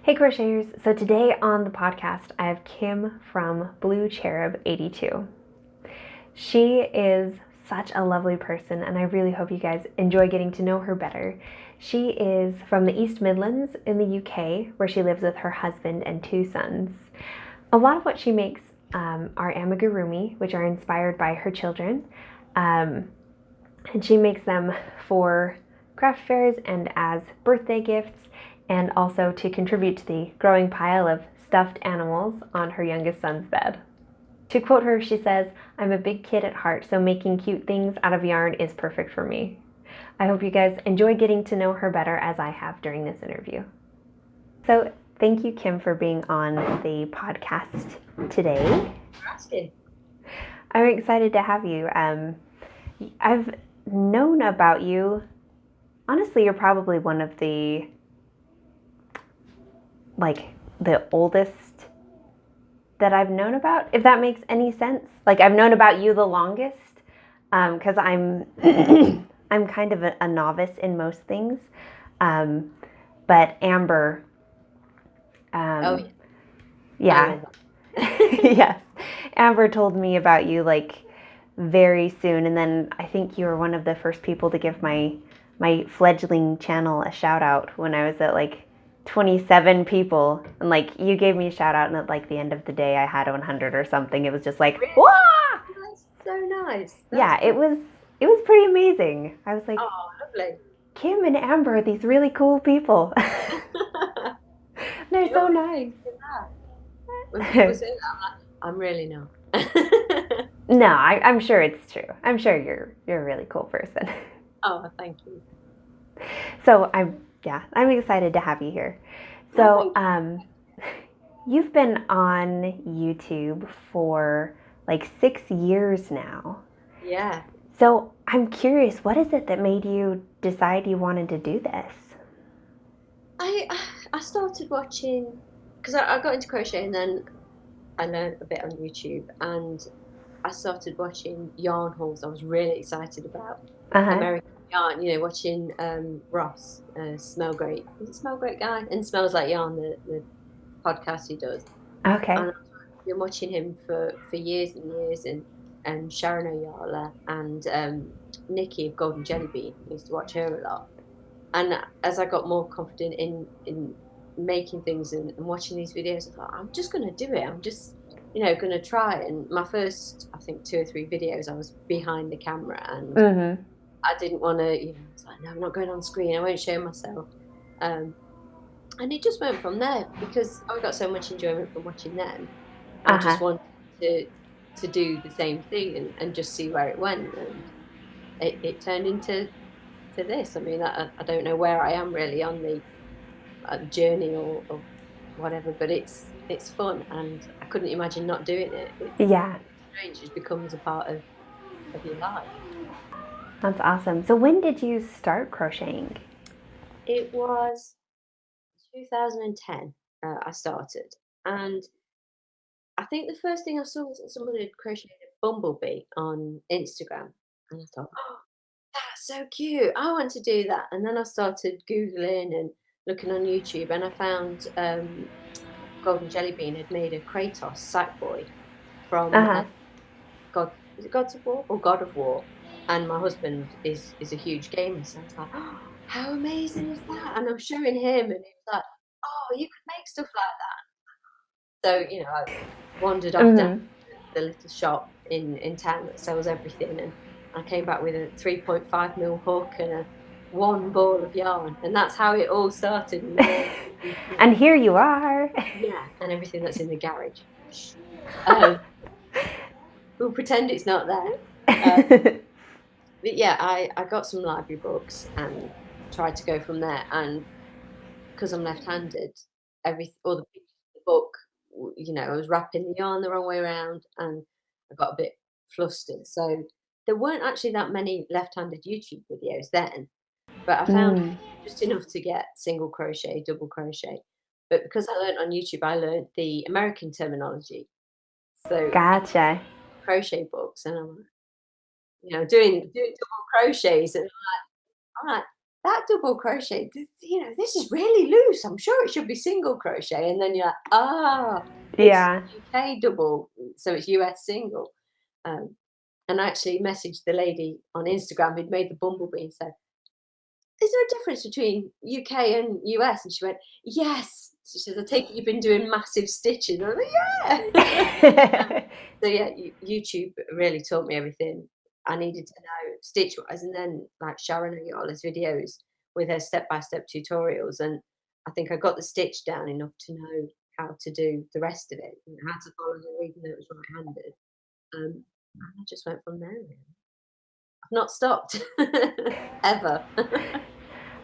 Hey crocheters, so today on the podcast I have Kim from Blue Cherub 82. She is such a lovely person and I really hope you guys enjoy getting to know her better. She is from the East Midlands in the UK where she lives with her husband and two sons. A lot of what she makes are amigurumi, which are inspired by her children. Um, and she makes them for craft fairs and as birthday gifts, and also to contribute to the growing pile of stuffed animals on her youngest son's bed. To quote her, she says, "I'm a big kid at heart, so making cute things out of yarn is perfect for me." I hope you guys enjoy getting to know her better as I have during this interview. So, thank you, Kim, for being on the podcast today. For asking. I'm excited to have you. I've known about you. Honestly, you're probably one of the oldest that I've known about, if that makes any sense. Like I've known about you the longest, because I'm I'm kind of a novice in most things. But Amber, Oh, yeah, yeah. yes, Amber told me about you like very soon, and then I think you were one of the first people to give my fledgling channel a shout out when I was at like 27 people, and like you gave me a shout out, and at like the end of the day I had 100 or something. It was just like, Really? wah! That's so nice. That's Yeah, good. it was pretty amazing. I was like, Oh, lovely. Kim and Amber are these really cool people. They're You so always nice. do that. When people say that, I'm really not. No, I'm sure it's true. I'm sure you're a really cool person. Oh, thank you. So I'm excited to have you here. Oh, So thank you. you've been on YouTube for like 6 years now. Yeah. So I'm curious, what is it that made you decide you wanted to do this? I I started watching because I got into crochet and then I learned a bit on YouTube and I started watching yarn hauls. I was really excited about Uh huh. American yarn, watching Ross, Smell Great. Is it Smell Great guy? And Smells Like Yarn, the podcast he does. Okay. And I've been watching him for years and years, and Sharon O'Yala and Nikki of Golden Jelly Bean. I used to watch her a lot. And as I got more confident in making things and watching these videos, I thought, I'm just going to do it. I'm just, going to try. And my first, I think, two or three videos, I was behind the camera and Mm-hmm. I didn't want to, I was like, no, I'm not going on screen. I won't show myself. Um, and it just went from there because I got so much enjoyment from watching them. I Uh huh. just wanted to to do the same thing and just see where it went. And it turned into this. I mean, I don't know where I am really on the journey or whatever, but it's fun, and I couldn't imagine not doing it. Yeah, It's strange; it just becomes a part of your life. that's awesome. So when did you start crocheting? It was 2010. I started, and I think the first thing I saw was that somebody had crocheted a bumblebee on Instagram, and I thought, oh, that's so cute. I want to do that. And then I started Googling and looking on YouTube, and I found Golden Jelly Bean had made a Kratos Sackboy Uh from huh. God. Is it Gods of War or God of War? And my husband is a huge gamer, so I was like, oh, how amazing is that? And I'm showing him, and he was like, oh, you could make stuff like that. So I wandered off down Mm-hmm. the little shop in town that sells everything, and I came back with a 3.5 mil hook and a one ball of yarn, and that's how it all started. And then And here you are. yeah, and everything that's in the garage. Um, we'll pretend it's not there. But yeah, I got some library books and tried to go from there. And because I'm left-handed, all the pictures in the book, I was wrapping the yarn the wrong way around, and I got a bit flustered. So there weren't actually that many left-handed YouTube videos then, but I found Mm, just enough to get single crochet, double crochet. But because I learned on YouTube, I learned the American terminology. So gotcha. crochet books, and I'm doing double crochets, and I'm like, all right. that double crochet, this is really loose. I'm sure it should be single crochet. And then you're like, it's Yeah. UK double, so it's US single. Um, and I actually messaged the lady on Instagram who'd made the bumblebee and said, "Is there a difference between UK and US?" And she went, "Yes." She says, "I take it you've been doing massive stitches." And I'm like, "Yeah." So yeah, YouTube really taught me everything I needed to know stitch wise, and then like Sharon Ayala's videos with her step by step tutorials, and I think I got the stitch down enough to know how to do the rest of it, and how to follow her even though it was right handed. And I just went from there. Really. I've not stopped ever.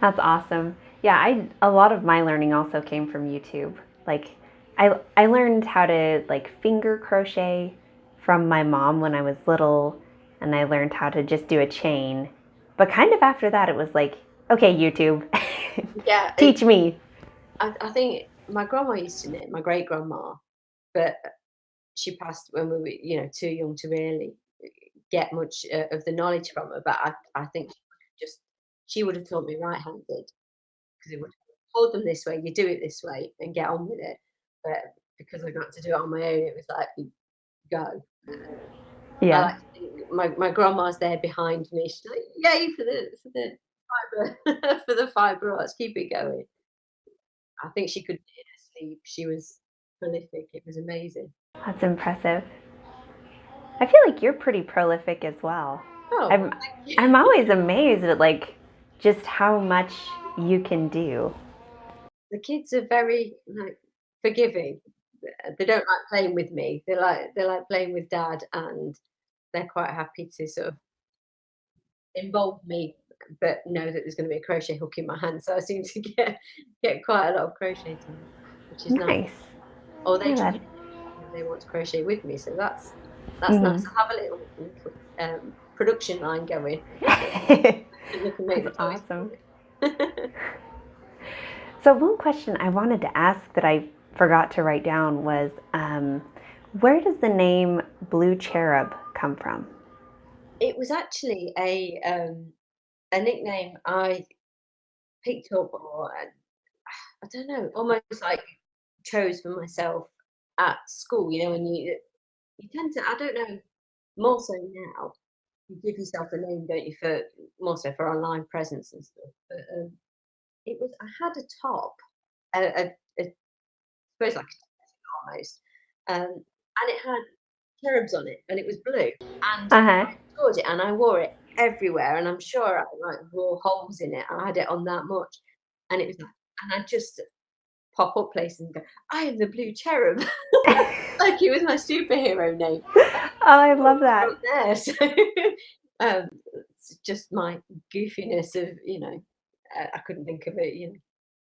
That's awesome. Yeah, a lot of my learning also came from YouTube. Like I learned how to like finger crochet from my mom when I was little, and I learned how to just do a chain. But kind of after that it was like, okay, YouTube. Yeah, Teach me. I think my grandma used to knit, my great grandma, but she passed when we were, too young to really get much of the knowledge from her. But I think she would have taught me right-handed because it would hold them this way, you do it this way, and get on with it. But because I got to do it on my own, it was like go. I Yeah. like to think my grandma's there behind me. She's like, "Yay for the fibre for the fibre arts, keep it going." I think she could do it in her sleep. She was prolific. It was amazing. That's impressive. I feel like you're pretty prolific as well. Oh, well, I'm thank I'm you. always amazed at like just how much you can do. The kids are very, like, forgiving. They don't like playing with me. They like playing with dad, and they're quite happy to sort of involve me, but know that there's gonna be a crochet hook in my hand, so I seem to get quite a lot of crochet time, which is nice. Nice. Or they Yeah, join that. in and they want to crochet with me, so that's nice. Mhm. I have a little production line going. And they can make the That's toys awesome. for me. So one question I wanted to ask that I forgot to write down was, where does the name Blue Cherub come from? It was actually a nickname I picked up, or I don't know, almost like chose for myself at school. When you tend to, I don't know, more so now, you give yourself a name, don't you, for more so for online presence and stuff. But it was I had a top, I suppose like a almost, and it had cherubs on it, and it was blue, and Uh huh. I adored it, and I wore it everywhere, and I'm sure I like wore holes in it. I had it on that much, and it was like, and I just pop up places and go, "I am the blue cherub," like it was my superhero name. Oh, I love that. From there, so um, it's just my goofiness of I couldn't think of it.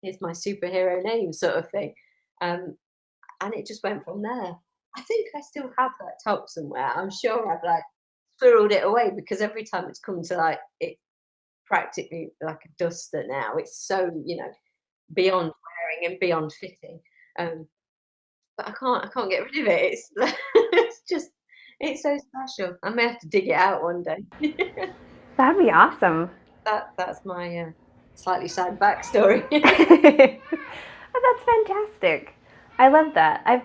Here's my superhero name sort of thing. Um, and it just went from there. I think I still have that top somewhere. I'm sure I've like squirreled it away because every time it's come to like it practically like a duster now. It's so beyond wearing and beyond fitting. Um, but I can't get rid of it. It's it's so special. I may have to dig it out one day. That'd be awesome. That's my slightly sad backstory. Oh, that's fantastic. I love that. I've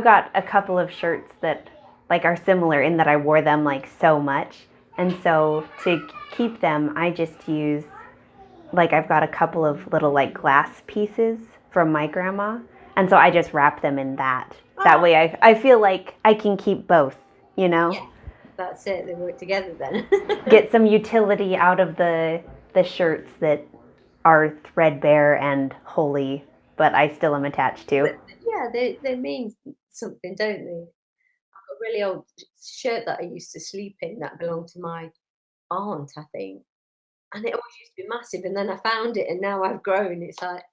got a couple of shirts that like are similar in that I wore them like so much. And so to keep them, I just use like I've got a couple of little like glass pieces from my grandma. And so I just wrap them in that. That Oh, way I feel like I can keep both, you know? yeah, that's it. They work together then. Get some utility out of the shirts that are threadbare and holy, but I still am attached to. But yeah, they mean something, don't they? A really old shirt that I used to sleep in that belonged to my aunt, I think. And it always used to be massive, and then I found it, and now I've grown. It's like,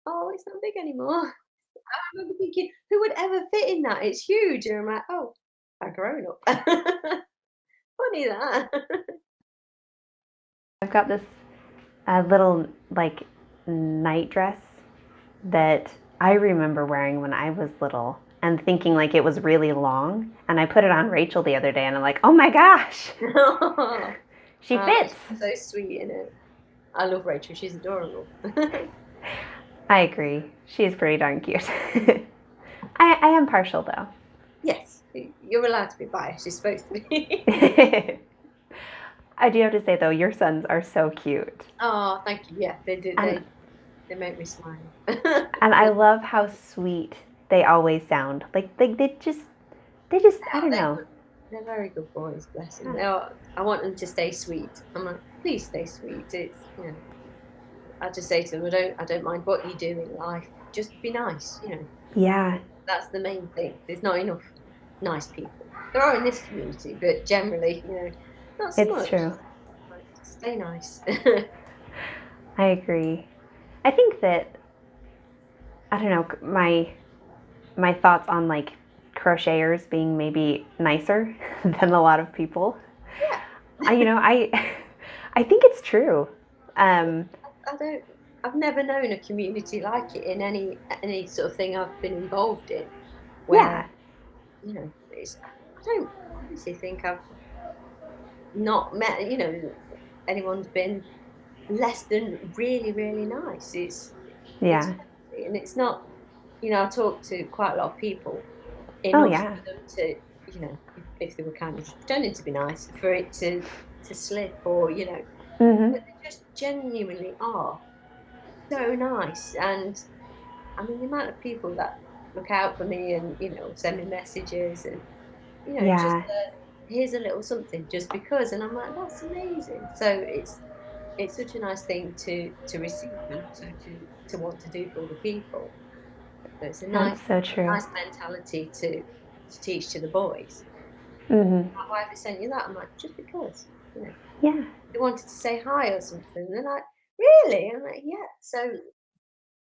oh, it's not big anymore. I remember thinking, who would ever fit in that? It's huge. And I'm like, oh, I've grown up. Funny that. I've got this little like night dress that I remember wearing when I was little and thinking like it was really long. And I put it on Rachel the other day and I'm like, oh my gosh, she Oh, fits. she's so sweet in it. I love Rachel. She's adorable. I agree. She is pretty darn cute. I am partial though. Yes, you're allowed to be biased. You're supposed to be. I do have to say though, your sons are so cute. Oh, thank you. Yeah, they do. And, They make me smile. and I love how sweet they always sound. Like they just I don't know. They're very good boys, bless them. They are. I want them to stay sweet. I'm like, please stay sweet. It's I just say to them, I don't mind what you do in life. Just be nice. Yeah. That's the main thing. There's not enough nice people. There are in this community, but generally, not so much. It's true. Like, stay nice. I agree. I think that I don't know, my thoughts on like crocheters being maybe nicer than a lot of people. Yeah. I think it's true. I've never known a community like it in any sort of thing I've been involved in. Where, Yeah. I don't honestly think I've not met, anyone's been less than really, really nice. Yeah. And it's not, I talk to quite a lot of people Oh enough yeah. for them to, if they were kind of just pretending to be nice, for it to slip or, Mhm. but they just genuinely are so nice. And I mean, the amount of people that look out for me and, send me messages and, just Yeah. here's a little something just because. And I'm like, that's amazing. So it's such a nice thing to receive and also to want to do for other people. So it's a That's so true. nice mentality to teach to the boys. Mhm. Why have they sent you that? I'm like, just because. Yeah. They wanted to say hi or something. And they're like, really? I'm like, yeah. So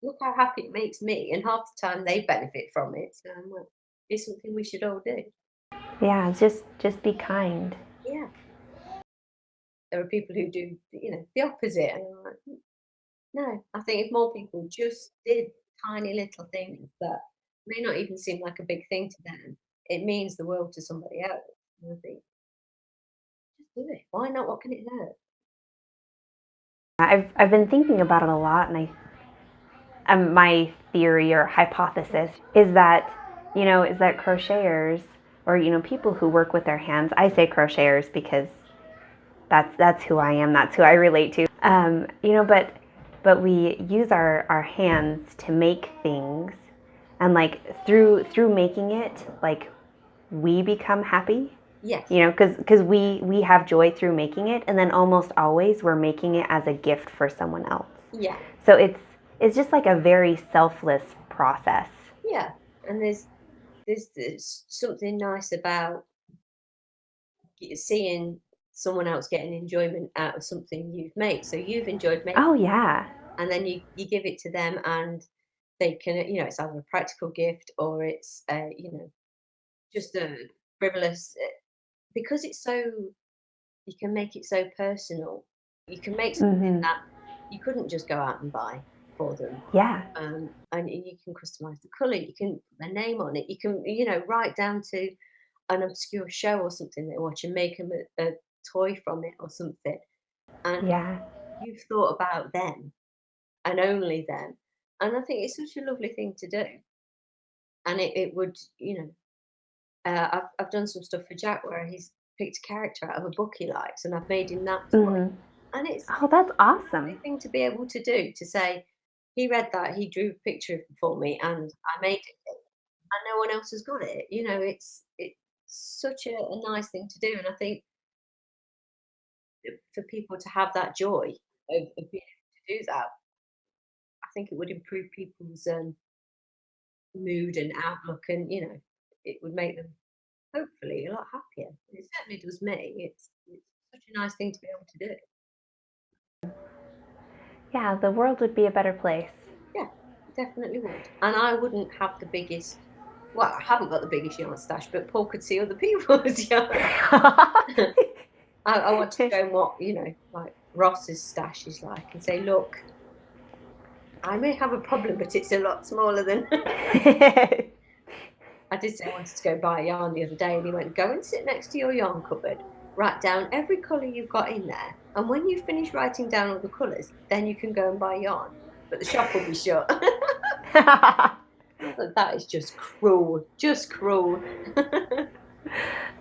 look how happy it makes me. And half the time they benefit from it. So I'm like, it's something we should all do. Yeah, just be kind. Yeah. There are people who do, the opposite. And I'm like, no. I think if more people just did tiny little things that may not even seem like a big thing to them, it means the world to somebody else. And I think, just do it. Why not? What can it hurt? I've been thinking about it a lot, and my theory or hypothesis is that crocheters or people who work with their hands. I say crocheters because that's who I am. That's who I relate to. But we use our hands to make things, and like through making it, like we become happy. Yes. Because we have joy through making it, and then almost always we're making it as a gift for someone else. Yeah. So it's just like a very selfless process. Yeah. And there's something nice about seeing someone else getting enjoyment out of something you've made. So you've enjoyed making, Oh yeah. and then you give it to them, and they can, it's either a practical gift or it's, just a frivolous, because it's so, you can make it so personal. You can make something Mhm. that you couldn't just go out and buy for them. Yeah. And you can customize the color, you can put their name on it, you can, write down to an obscure show or something they watch and make them a toy from it or something. And Yeah. you've thought about them and only them. And I think it's such a lovely thing to do. And it would, I've done some stuff for Jack where he's picked a character out of a book he likes, and I've made him that toy. Mhm. And it's Oh, that's a lovely awesome. thing to be able to do, to say, he read that, he drew a picture of it for me, and I made it, and no one else has got it. It's such a nice thing to do, and I think for people to have that joy of being able to do that, I think it would improve people's mood and outlook, and it would make them hopefully a lot happier. It certainly does me. It's such a nice thing to be able to do. Yeah, the world would be a better place. Yeah, definitely would. And I wouldn't have the biggest. Well, I haven't got the biggest yarn stash, but Paul could see other people's yarn. I want to show him what, like Ross's stash is like, and say, look, I may have a problem, but it's a lot smaller than. I did say I wanted to go buy yarn the other day, and he went, go and sit next to your yarn cupboard, write down every colour you've got in there, And when you finish writing down all the colours, then you can go and buy yarn, but the shop will be shut. I thought, that is just cruel, just cruel.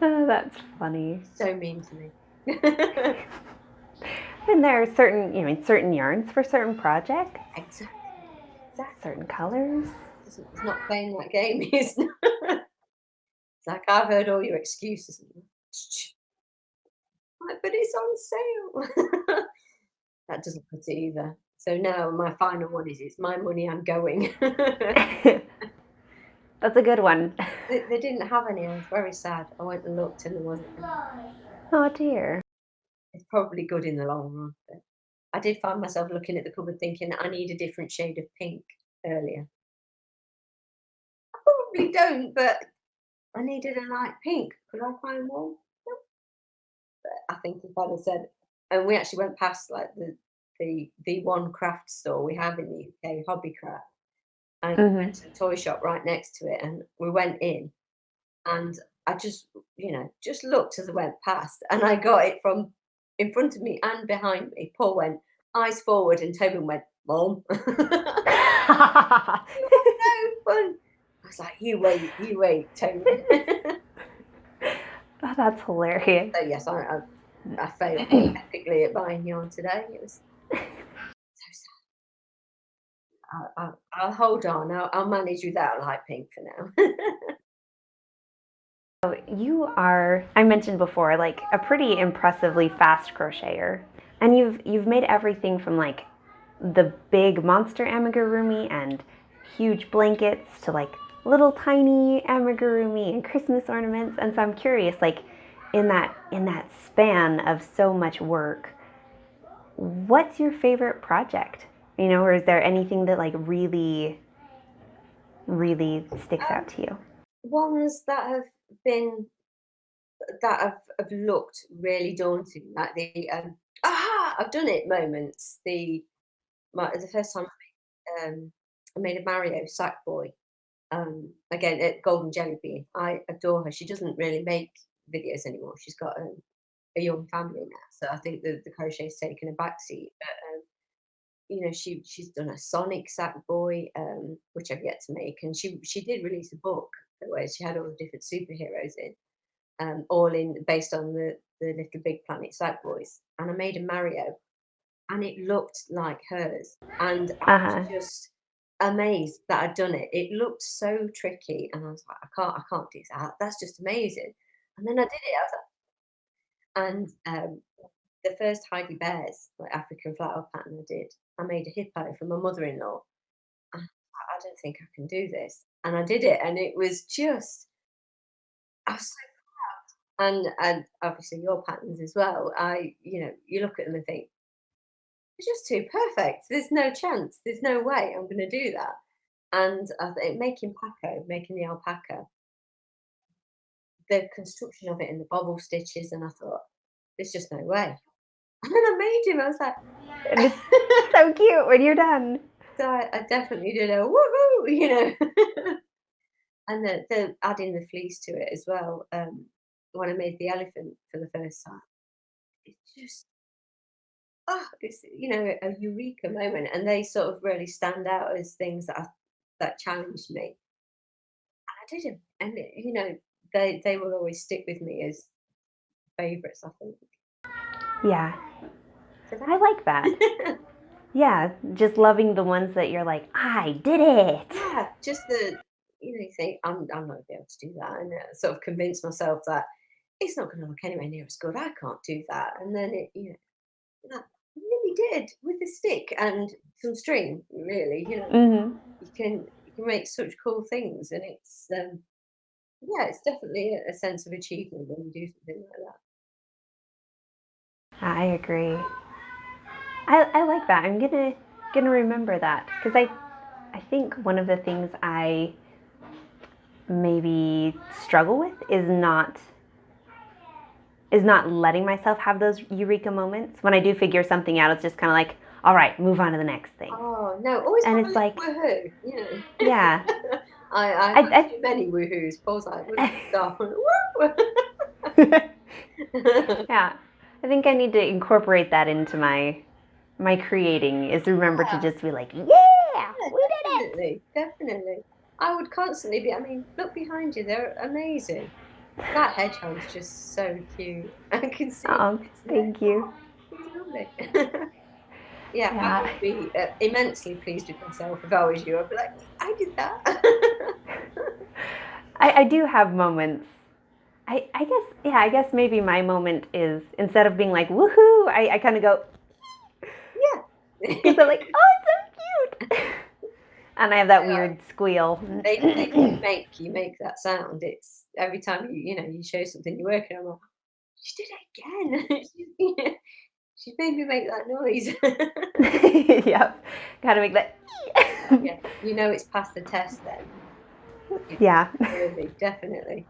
Oh, that's funny. So mean to me. And there are certain yarns for certain projects. Exactly. Certain colors. It's not playing that game, it's not. It's like, I've heard all your excuses. Like, but it's on sale. That doesn't cut it either. So now my final one is, it's my money, I'm going. That's a good one. They didn't have any. I was very sad. I went and looked and there wasn't any. Oh dear. It's probably good in the long run. But I did find myself looking at the cupboard thinking I need a different shade of pink earlier. I probably don't, but I needed a light pink. Could I find one? No. But I think if I'd have said, and we actually went past like the one craft store we have in the UK, Hobbycraft, and we went to the toy shop right next to it, and we went in, and I just, just looked as I went past, and I got it from in front of me and behind me. Paul went, eyes forward, and Tobin went, Mom. No fun. I was like, you wait, Tobin. Oh, that's hilarious. So yes, I failed epically at buying yarn today. It was so sad. I'll hold on. I'll manage without light pink for now. So you are, I mentioned before, like a pretty impressively fast crocheter, and you've made everything from like the big monster amigurumi and huge blankets to like little tiny amigurumi and Christmas ornaments. And so I'm curious, like in that span of so much work, what's your favorite project? Or is there anything that like really sticks out to you? Ones that have been have looked really daunting, like the aha, I've done it moments. The first time I made a Mario sack boy. Again, at Golden Jelly Bean. I adore her. She doesn't really make videos anymore. She's got a young family now, so I think the crochet's taken a backseat. But she's done a Sonic sack boy, which I've yet to make, and she did release a book where she had all the different superheroes in, all based on the Little Big Planet sack boys. And I made a Mario, and it looked like hers, and I was just amazed that I'd done it. It looked so tricky, and I was like, I can't do that. That's just amazing. And then I did it. And the first Heidi Bears, like African flower pattern I made a hippo for my mother-in-law. I don't think I can do this. And I did it, and it was just, I was so proud. And obviously your patterns as well. You look at them and think, it's just too perfect. There's no chance. There's no way I'm going to do that. And I think making the alpaca, the construction of it and the bobble stitches, and I thought, there's just no way. And then I made him. I was like, And it's so cute when you're done. So I definitely did a woohoo, and the adding the fleece to it as well. When I made the elephant for the first time, it's just it's a eureka moment, and they sort of really stand out as things that challenged me. And I did them, and they will always stick with me as favourites, I think. Yeah, So I like that. Yeah, just loving the ones that you're like, I did it. Yeah, just you think I'm not gonna be able to do that, and sort of convince myself that it's not going to look anywhere near as good. I can't do that, and then that really did with the stick and some string. Really, Mm-hmm. you can make such cool things, and it's it's definitely a sense of achievement when you do something like that. I agree. I like that. I'm gonna remember that because I think one of the things I maybe struggle with is not letting myself have those eureka moments. When I do figure something out, it's just kind of like, all right, move on to the next thing. Oh no, always and have it's a like, woohoo, yeah. I have too many woohoos. Paul's like, stop. Yeah. I think I need to incorporate that into my creating, is remember to just be like, yeah, we did it. Definitely. I would constantly be, I mean, look behind you, they're amazing. That hedgehog's just so cute. I can see it Oh, sitting there. thank you. He's lovely. Yeah, I Yeah. would be immensely pleased with myself if I was you. I'd be like, I did that. I do have moments. I guess, yeah, I guess maybe my moment is, instead of being like, woohoo, I kind of go, Yeah. because I'm like, oh, it's so cute. And I have that Yeah, weird squeal. they do make you make that sound. It's every time you show something you're working on, I'm like, she did it again. She made me make that noise. Yep. Gotta make that. Yeah, you know it's passed the test then. It's Yeah. worthy, definitely.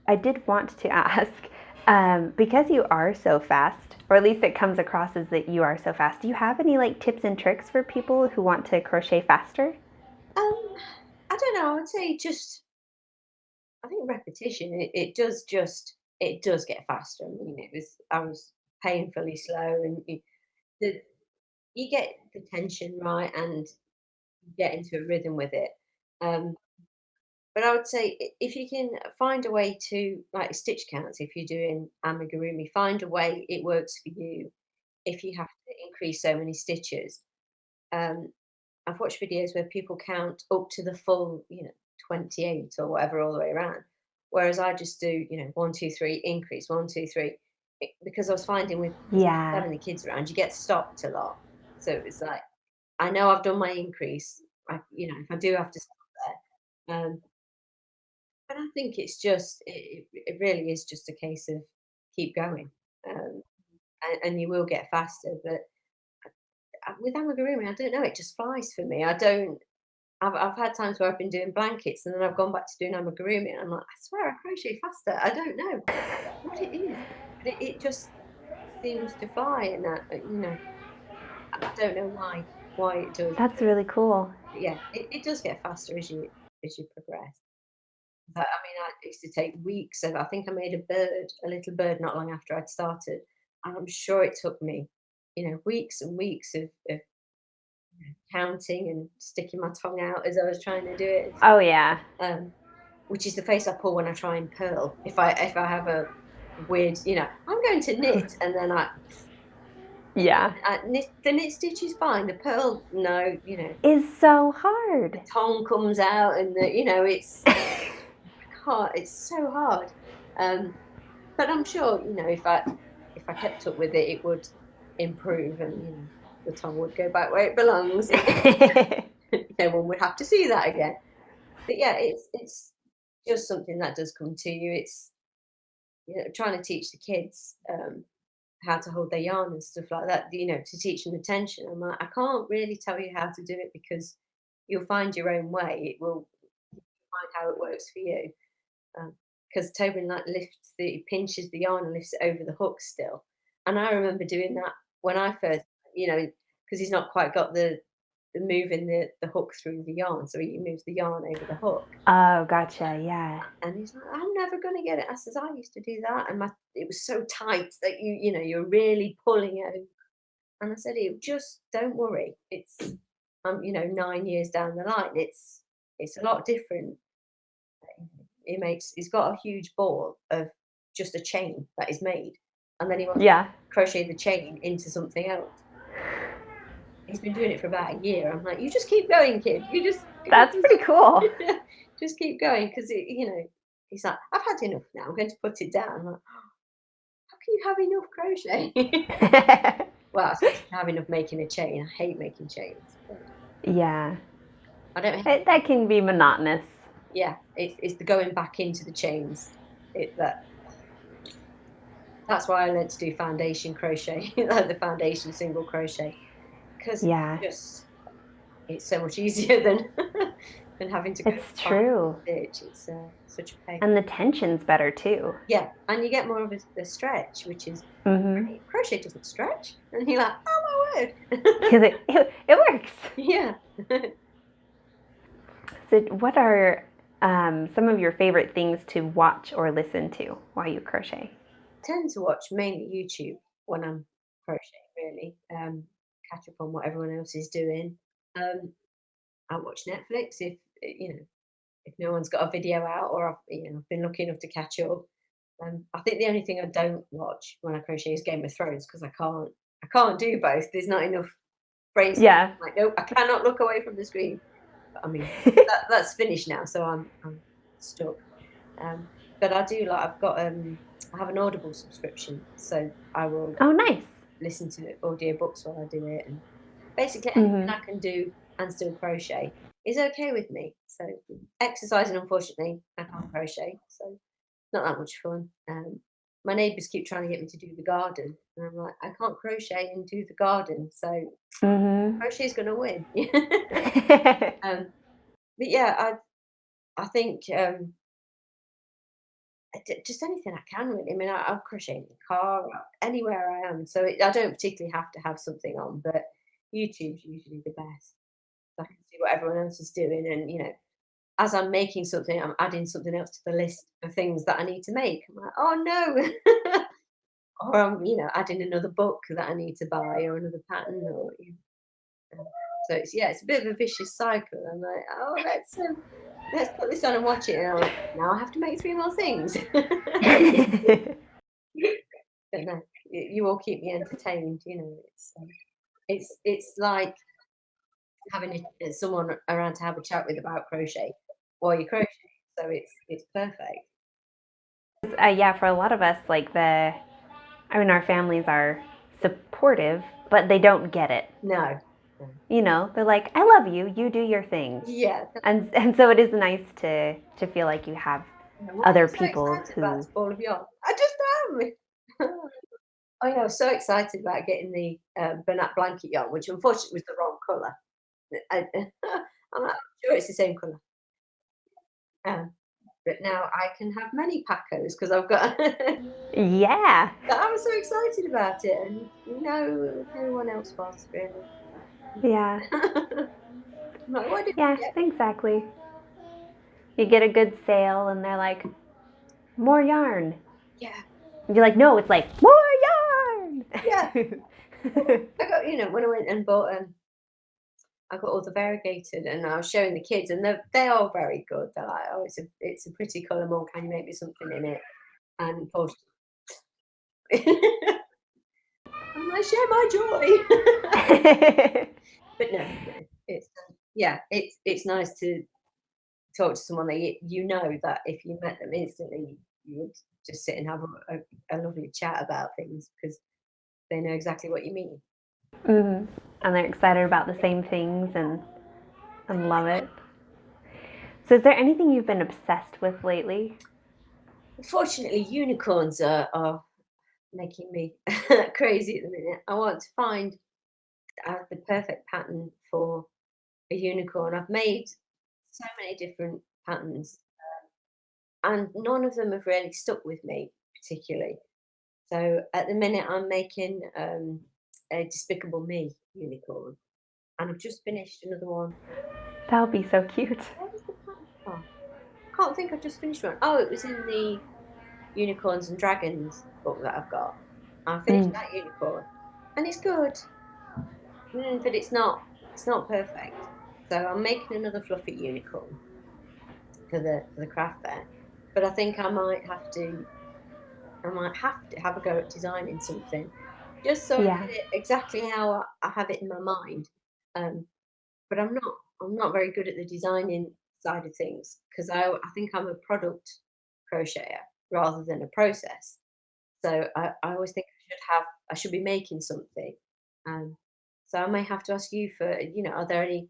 I did want to ask, because you are so fast, or at least it comes across as that you are so fast, do you have any like tips and tricks for people who want to crochet faster? I don't know. I would say just I think repetition. It does get faster. I mean, I was painfully slow, and the, you get the tension right, and you get into a rhythm with it. Um, but I would say if you can find a way to like stitch counts, if you're doing amigurumi, find a way it works for you. If you have to increase so many stitches, um, I've watched videos where people count up to the full, 28 or whatever all the way around. Whereas I just do, 1, 2, 3, increase, 1, 2, 3. Because I was finding with Yeah. having the kids around, you get stopped a lot. So it's like, I know I've done my increase. If I do have to stop there. But I think it really is just a case of keep going. Um, and you will get faster. But with amigurumi, I don't know, it just flies for me. I don't I've had times where I've been doing blankets and then I've gone back to doing amigurumi and I'm like, I swear I crochet faster. I don't know what it is, but it just seems to fly. And I don't know why it does. That's really cool. But yeah, it does get faster as you progress. But I mean, I used to take weeks of. I think I made a little bird, not long after I'd started, and I'm sure it took me, weeks and weeks of counting and sticking my tongue out as I was trying to do it. Oh, yeah. Um, which is the face I pull when I try and purl. If I have a weird, I'm going to knit, and then Yeah. the knit stitch is fine. The purl, no, Is so hard. tongue comes out, and it's hard. It's so hard. But I'm sure, if I kept up with it, it would improve, and the tongue would go back where it belongs. No one would have to see that again. But yeah, it's just something that does come to you. It's trying to teach the kids how to hold their yarn and stuff like that. To teach them the tension. I'm like, I can't really tell you how to do it because you'll find your own way. It will find how it works for you. Because Tobin like pinches the yarn and lifts it over the hook still. And I remember doing that when I first, because he's not quite got the moving the hook through the yarn, so he moves the yarn over the hook. Oh, gotcha. Yeah. And he's like, I'm never gonna get it. I says, I used to do that, and it was so tight that you're really pulling it. And I said, just don't worry. It's 9 years down the line. It's a lot different. He's got a huge ball of just a chain that is made, and then he wants to Yeah. crochet the chain into something else. He's been doing it for about a year. I'm like, you just keep going, kid. You just That's pretty cool. just keep going because he's like, I've had enough now. I'm going to put it down. I'm like, how can you have enough crochet? Well, I suppose you can have enough making a chain. I hate making chains. Yeah. I don't hate That can be monotonous. Yeah, it's the going back into the chains. That's why I learned to do foundation crochet, like the foundation single crochet, because Yeah. it's so much easier than than having to go. It's true. Stitch. It's such a pain. And the tension's better too. Yeah, and you get more of a stretch, which is Mm-hmm. crochet doesn't stretch, and you're like, oh my word. It works. Yeah. So, what are some of your favorite things to watch or listen to while you crochet? tend to watch mainly YouTube when I'm crocheting, really. Catch up on what everyone else is doing. Um, I watch Netflix if if no one's got a video out, or I've been lucky enough to catch up. I think the only thing I don't watch when I crochet is Game of Thrones because I can't do both. There's not enough brain space. Yeah. Like, nope, I cannot look away from the screen. But, I mean, that's finished now, so I'm stuck. But I do like I have an Audible subscription, so I will Oh, nice. listen to audiobooks while I do it, and basically anything Hmm. I can do and still crochet is okay with me. So exercising, unfortunately, I can't crochet, so not that much fun. My neighbours keep trying to get me to do the garden, and I'm like, I can't crochet and do the garden, so Hmm. crochet's going to win. um, but yeah, I think just anything I can really. I mean, I'll crochet in the car, or anywhere I am, so I don't particularly have to have something on. But YouTube's usually the best. So I can see what everyone else is doing, and as I'm making something, I'm adding something else to the list of things that I need to make. I'm like, oh no. Or I'm, adding another book that I need to buy or another pattern so it's a bit of a vicious cycle. I'm like, oh, let's put this on and watch it. And I'm like, now I have to make 3 more things. But no, you all keep me entertained. It's like having someone around to have a chat with about crochet while you crochet. So it's perfect. Yeah, for a lot of us, I mean, our families are supportive, but they don't get it. No. They're like, I love you, you do your thing. Yeah. And so it is nice to feel like you have Well, other I'm so people excited about who, this ball of yarn. I just am. I know, so excited about getting the Bernat blanket yarn, which unfortunately was the wrong colour. I'm not sure it's the same colour. But now I can have many Pacos because I've got. yeah. But I was so excited about it, and no one else was really. Yeah. I'm like, why did Yeah, we get? exactly. You get a good sale and they're like, more yarn. Yeah, And you're like, no, it's like, more yarn. yeah. I got when I went and bought I got all the variegated, and I was showing the kids, and they are very good. They're like, oh, it's a pretty colour, Mum. Can you make me something in it? And of course, I'm like, share my joy. But no, it's it's nice to talk to someone that you know that if you met them instantly, you would just sit and have a lovely chat about things because they know exactly what you mean. Hmm. And they're excited about the same things and love it. So is there anything you've been obsessed with lately? Unfortunately, unicorns are making me crazy at the minute. I want to find the perfect pattern for a unicorn. I've made so many different patterns, and none of them have really stuck with me particularly. So at the minute, I'm making a Despicable Me unicorn, and I've just finished another one. That would be so cute. Where was the pattern from? I can't think. I just finished one. Oh, it was in the Unicorns and Dragons book that I've got. I finished Mm. that unicorn, and it's good, but it's not perfect. So I'm making another fluffy unicorn for the craft fair. But I think I might have to have a go at designing something, just so I Yeah. get it exactly how I have it in my mind. Um, but I'm not very good at the designing side of things because I think I'm a product crocheter rather than a process. So I always think I should be making something. Um, so I may have to ask you for are there any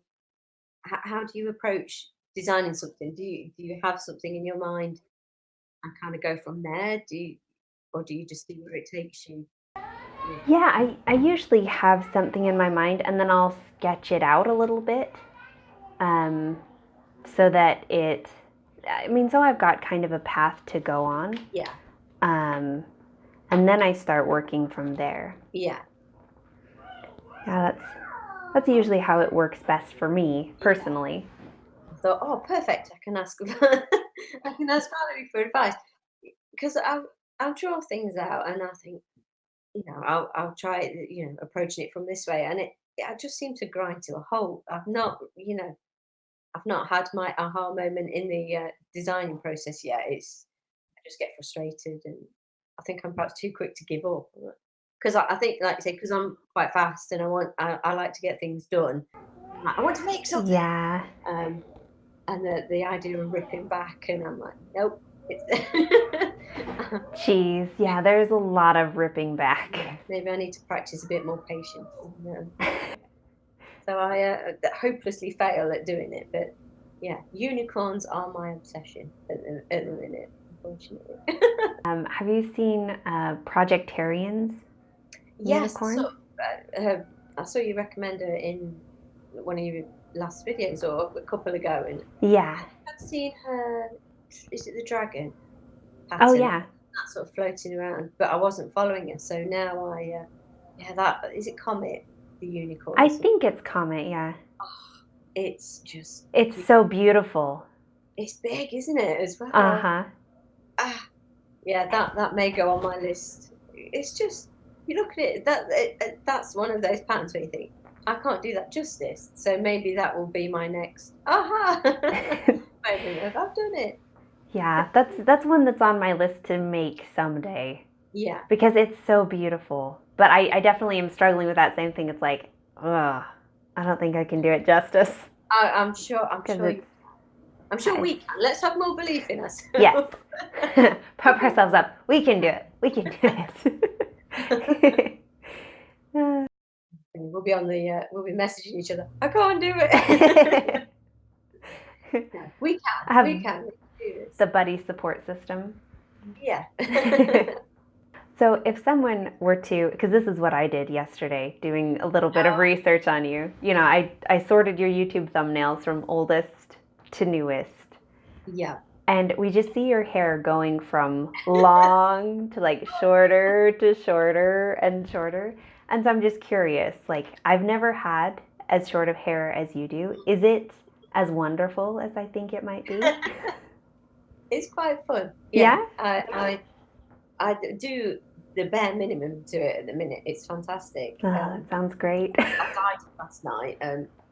how do you approach designing something? Do you have something in your mind and kind of go from there? Or do you just see where it takes you? Mm. Yeah, I usually have something in my mind and then I'll sketch it out a little bit, um, so that so I've got kind of a path to go on. Yeah, Um, and then I start working from there. yeah, Yeah, that's usually how it works best for me yeah. personally. I thought, oh, perfect. I can ask Valerie for advice because I'll draw things out, and I think, I'll try it, approaching it from this way, and I just seem to grind to a halt. I've not had my aha moment in the designing process yet. I just get frustrated, and I think I'm perhaps too quick to give up. Because I think, like you say, because I'm quite fast and I like to get things done. I want to make something. Yeah. Um, and the idea of ripping back, and I'm like, nope. It's Jeez, yeah, there's a lot of ripping back. maybe I need to practice a bit more patience. So I hopelessly fail at doing it. But yeah, unicorns are my obsession at the minute, unfortunately. Have you seen Projectarians Yes, unicorn? I saw you recommend her in one of your last videos or a couple ago, and Yeah. I'd seen her. Is it the dragon Oh, pattern? yeah. That sort of floating around, but I wasn't following her. So now yeah, that is it. Comet, the unicorn. I think it's Comet, yeah. Oh, it's just, It's so beautiful. it's big, isn't it? As well. Uh-huh. Yeah, that may go on my list. It's just, you look at it, that's one of those patterns where you think, I can't do that justice. So maybe that will be my next. Aha! I don't know if I've done it. Yeah, that's one that's on my list to make someday Yeah, because it's so beautiful. But I definitely am struggling with that same thing. It's like, ugh, I don't think I can do it justice I'm sure. because it's I'm sure we can. Let's have more belief in us. yes. Pump ourselves up. We can do it. We can do it. We'll be we'll be messaging each other. I can't do it. No, we can. We can. We can do this. The buddy support system. Yeah. So if someone were to, because this is what I did yesterday, doing a little bit of research on you. I sorted your YouTube thumbnails from oldest to newest. Yeah. And we just see your hair going from long to like shorter to shorter and shorter. And so I'm just curious, like I've never had as short of hair as you do. Is it as wonderful as I think it might be? It's quite fun. Yeah? I do the bare minimum to it at the minute. It's fantastic. Oh, that sounds great. I dyed it last night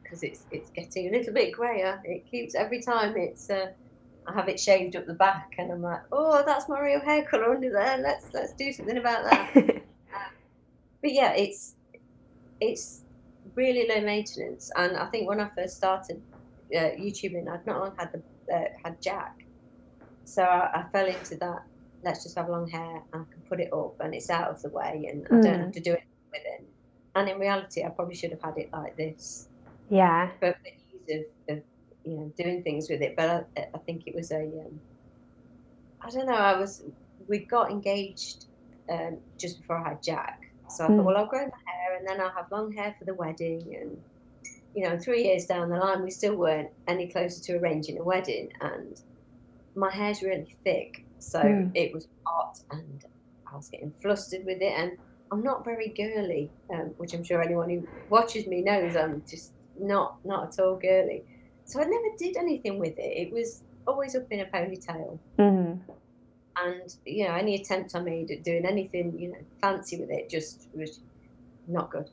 because it's getting a little bit grayer. It keeps every time I have it shaved up the back, and I'm like, oh, that's my real hair color under there. Let's do something about that. But yeah, it's really low maintenance, and I think when I first started YouTubing, I'd not long had Jack, so I fell into that. Let's just have long hair, and I can put it up, and it's out of the way, and I don't have to do anything with it. And in reality, I probably should have had it like this. Yeah. But the ease of doing things with it. But I think it was I don't know. We got engaged just before I had Jack, so I thought, well, I'll grow my hair, and then I'll have long hair for the wedding. And 3 years down the line, we still weren't any closer to arranging a wedding, and my hair's really thick, so it was hot, and I was getting flustered with it, and I'm not very girly, which I'm sure anyone who watches me knows. I'm just not at all girly, so I never did anything with it. It was always up in a ponytail, and any attempt I made at doing anything fancy with it just was not good.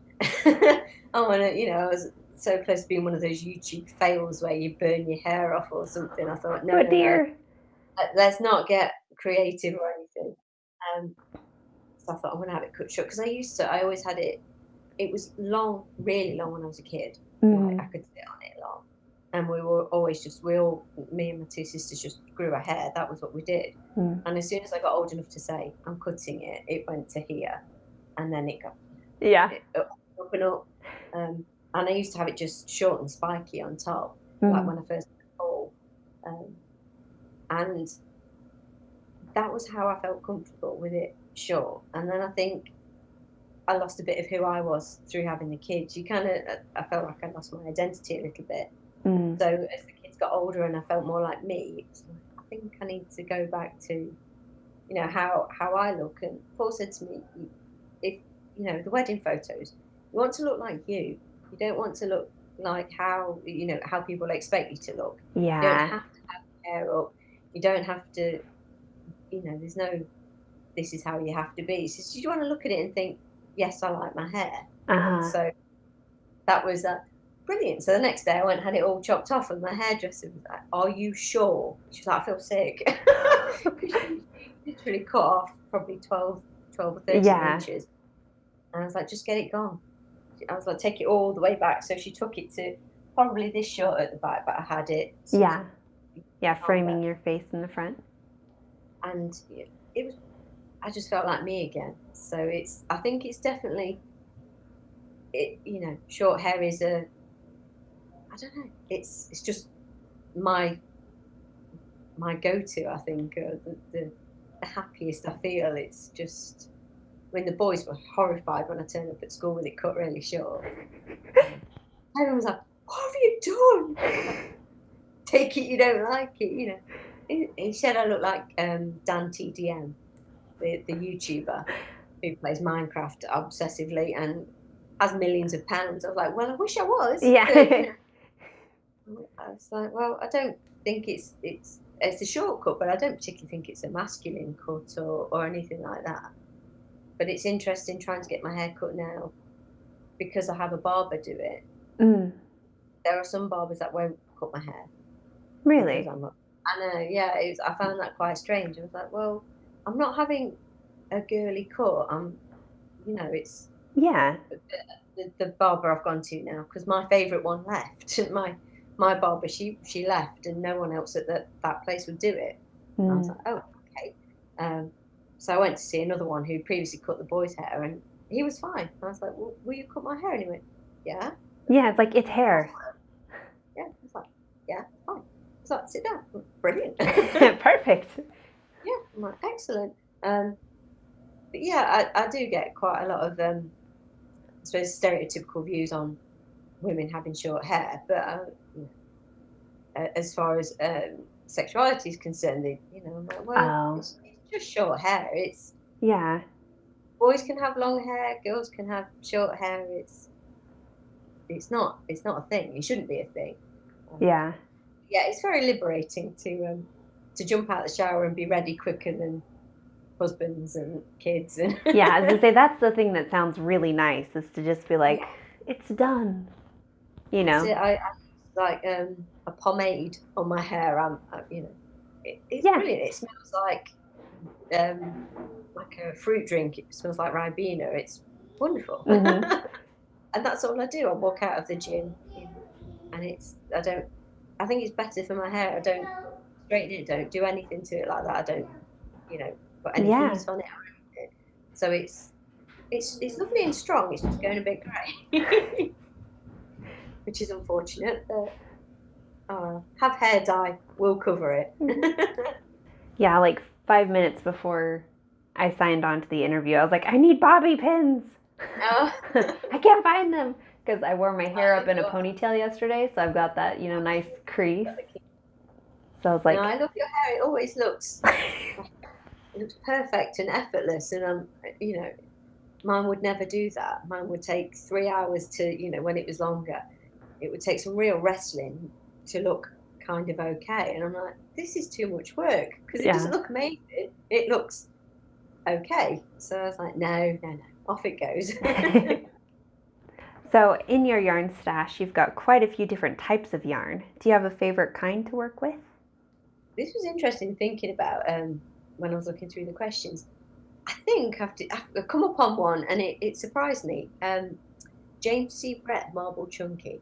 I was so close to being one of those YouTube fails where you burn your hair off or something. I thought, no, dear. Let's not get creative or anything. So I thought I'm gonna have it cut short because I always had it. It was long, really long when I was a kid. Like I could sit on it long, and we were always me and my two sisters just grew our hair. That was what we did. And as soon as I got old enough to say I'm cutting it, it went to here, and then it got up and up. And I used to have it just short and spiky on top, like when I first had a ball. And that was how I felt comfortable with it short. And then I think I lost a bit of who I was through having the kids. I felt like I lost my identity a little bit. So as the kids got older and I felt more like me, it's like, I think I need to go back to, how I look. And Paul said to me, if, the wedding photos, you want to look like you. You don't want to look like how people expect you to look. Yeah. You don't have to have your hair up. You don't have to, there's no this is how you have to be. She says, do you want to look at it and think, yes, I like my hair? Uh-huh. So that was brilliant. So the next day I went and had it all chopped off, and my hairdresser was like, are you sure? She was like, I feel sick. She literally cut off probably 12 or 13 Yeah. inches. And I was like, just get it gone. I was like, take it all the way back. So she took it to probably this short at the back, but I had it. Yeah. Yeah, framing your face in the front. And it was, I just felt like me again. So I think it's definitely, short hair is I don't know, it's just my go-to, I think, the happiest I feel. It's just, when the boys were horrified when I turned up at school with it cut really short. Everyone was like, what have you done? Take it, you don't like it, He said I look like Dan TDM, the YouTuber who plays Minecraft obsessively and has millions of pounds. I was like, well, I wish I was. Yeah. But, I was like, well, I don't think it's a shortcut, but I don't particularly think it's a masculine cut or anything like that. But it's interesting trying to get my hair cut now because I have a barber do it. Mm. There are some barbers that won't cut my hair. Really? I know, yeah. I found that quite strange. I was like, well, I'm not having a girly cut. It's Yeah. the barber I've gone to now, because my favourite one left. My barber, she left, and no one else at that place would do it. And I was like, oh, okay. So I went to see another one who previously cut the boys' hair, and he was fine. I was like, well, will you cut my hair? And he went, yeah. Yeah, it's like, it's hair. Yeah, I was like, yeah, fine. So sit down. Brilliant. Perfect. Yeah, I'm like, excellent. But yeah, I do get quite a lot of, I suppose, stereotypical views on women having short hair. But as far as sexuality is concerned, I'm like, well, it's just short hair. Yeah. Boys can have long hair, girls can have short hair. It's not a thing. It shouldn't be a thing. Yeah. Yeah, it's very liberating to jump out of the shower and be ready quicker than husbands and kids. Yeah, I was gonna say, that's the thing that sounds really nice, is to just be like, it's done. I like a pomade on my hair. It's brilliant. It smells like a fruit drink. It smells like Ribena. It's wonderful. Mm-hmm. And that's all I do. I walk out of the gym, and I think it's better for my hair. I don't straighten it, don't do anything to it like that. I don't, put any heat on it or anything. So it's lovely and strong. It's just going a bit grey, which is unfortunate. But have hair dye, we'll cover it. Yeah, like 5 minutes before I signed on to the interview, I was like, I need bobby pins. I can't find them because I wore my hair up in a ponytail yesterday, so I've got that, nice crease. So I was like, no, I love your hair. It always looks perfect and effortless, and mine would never do that. Mine would take 3 hours to, when it was longer, it would take some real wrestling to look kind of okay. And I'm like, this is too much work, because it doesn't look amazing. It looks okay. So I was like, no, off it goes. So in your yarn stash, you've got quite a few different types of yarn. Do you have a favorite kind to work with? This was interesting thinking about when I was looking through the questions. I think I've come upon one, and it surprised me. James C. Brett Marble Chunky